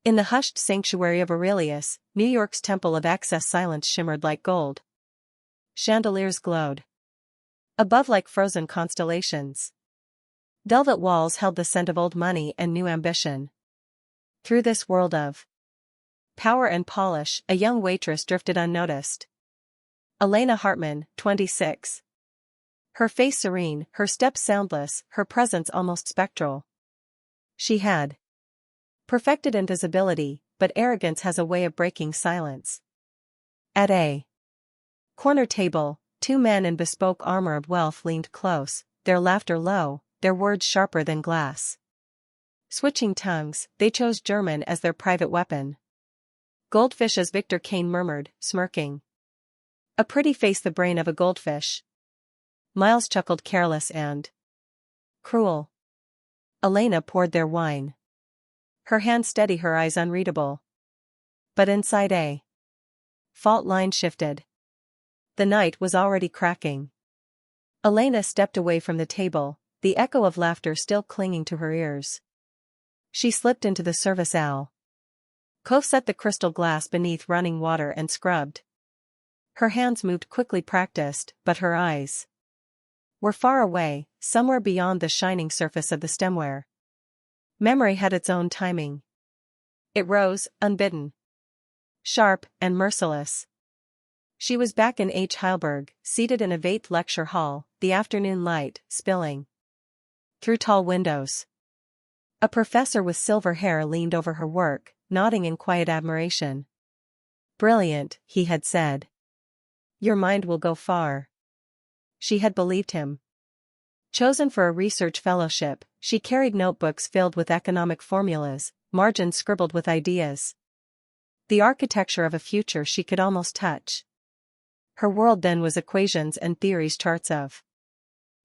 In the hushed sanctuary of Aurelius, New York's temple of excess silence shimmered like gold. Chandeliers glowed above like frozen constellations. Velvet walls held the scent of old money and new ambition. Through this world of power and polish, a young waitress drifted unnoticed. Elena Hartmann, 26. Her face serene, her steps soundless, her presence almost spectral. She had perfected invisibility, but arrogance has a way of breaking silence. At a corner table, two men in bespoke armor of wealth leaned close, their laughter low, their words sharper than glass. Switching tongues, they chose German as their private weapon. Goldfish, as Victor Kane murmured, smirking. A pretty face, the brain of a goldfish. Miles chuckled, careless and cruel. Elena poured their wine. Her hand steady, her eyes unreadable. But inside a fault line shifted. The night was already cracking. Elena stepped away from the table, the echo of laughter still clinging to her ears. She slipped into the service aisle. Kof set the crystal glass beneath running water and scrubbed. Her hands moved quickly, practiced, but her eyes were far away, somewhere beyond the shining surface of the stemware. Memory had its own timing. It rose, unbidden, sharp and merciless. She was back in H. Heilberg, seated in a Veit lecture hall, the afternoon light spilling through tall windows. A professor with silver hair leaned over her work, nodding in quiet admiration. "Brilliant," he had said. "Your mind will go far." She had believed him. Chosen for a research fellowship, she carried notebooks filled with economic formulas, margins scribbled with ideas. The architecture of a future she could almost touch. Her world then was equations and theories, charts of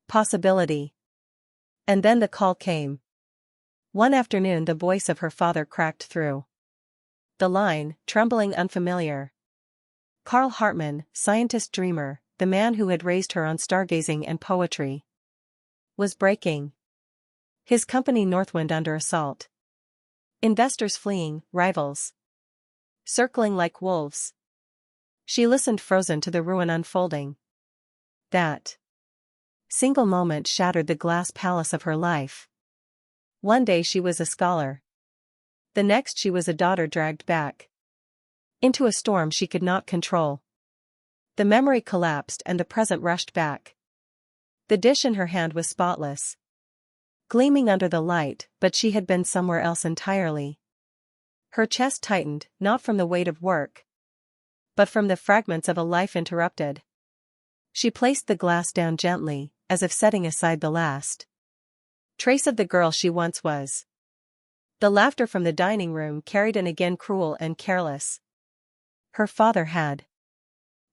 possibility. And then the call came. One afternoon the voice of her father cracked through the line, trembling, unfamiliar. Carl Hartmann, scientist dreamer, the man who had raised her on stargazing and poetry, was breaking. His company Northwind under assault. Investors fleeing, rivals circling like wolves. She listened frozen to the ruin unfolding. That single moment shattered the glass palace of her life. One day she was a scholar. The next she was a daughter dragged back into a storm she could not control. The memory collapsed and the present rushed back. The dish in her hand was spotless, gleaming under the light, but she had been somewhere else entirely. Her chest tightened, not from the weight of work, but from the fragments of a life interrupted. She placed the glass down gently, as if setting aside the last trace of the girl she once was. The laughter from the dining room carried in again, cruel and careless. Her father had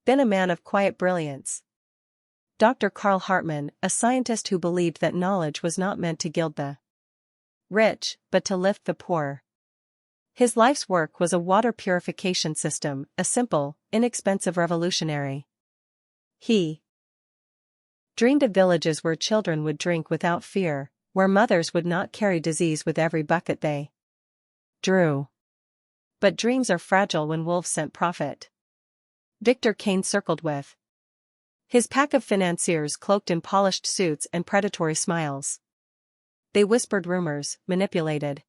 been a man of quiet brilliance. Dr. Carl Hartmann, a scientist who believed that knowledge was not meant to gild the rich, but to lift the poor. His life's work was a water purification system, a simple, inexpensive revolutionary. He dreamed of villages where children would drink without fear, where mothers would not carry disease with every bucket they drew. But dreams are fragile when wolves scent profit. Victor Kane circled with his pack of financiers cloaked in polished suits and predatory smiles. They whispered rumors, manipulated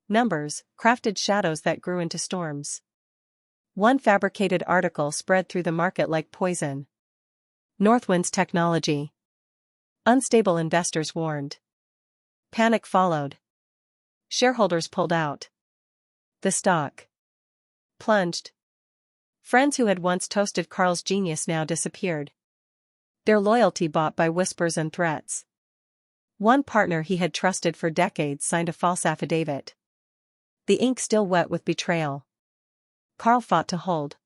numbers, crafted shadows that grew into storms. One fabricated article spread through the market like poison. Northwind's technology. Unstable, investors warned. Panic followed. Shareholders pulled out. The stock plunged. Friends who had once toasted Carl's genius now disappeared. Their loyalty bought by whispers and threats. One partner he had trusted for decades signed a false affidavit. The ink still wet with betrayal. Carl fought to hold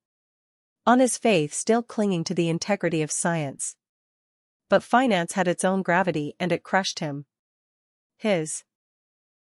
on his faith, still clinging to the integrity of science. But finance had its own gravity and it crushed him. His